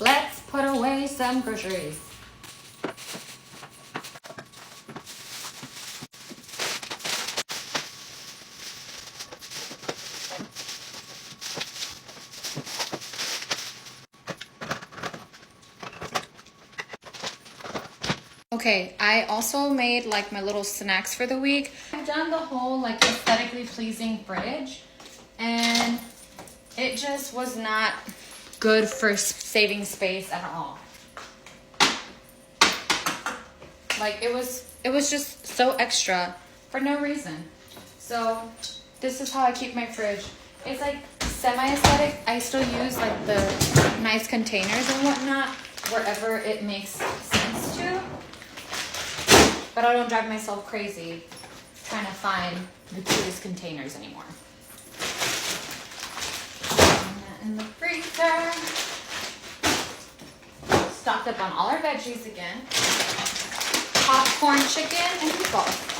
Let's put away some groceries. Okay, I also made like my little snacks for the week. I've done the whole like aesthetically pleasing fridge, and it just was not good for saving space at all. Like it was just so extra for no reason. So this is how I keep my fridge. It's like semi-aesthetic. I still use like the nice containers and whatnot wherever it makes sense to. But I don't drive myself crazy trying to find the cutest containers anymore. Put that in the freezer. Stocked up on all our veggies again. Popcorn chicken and meatballs.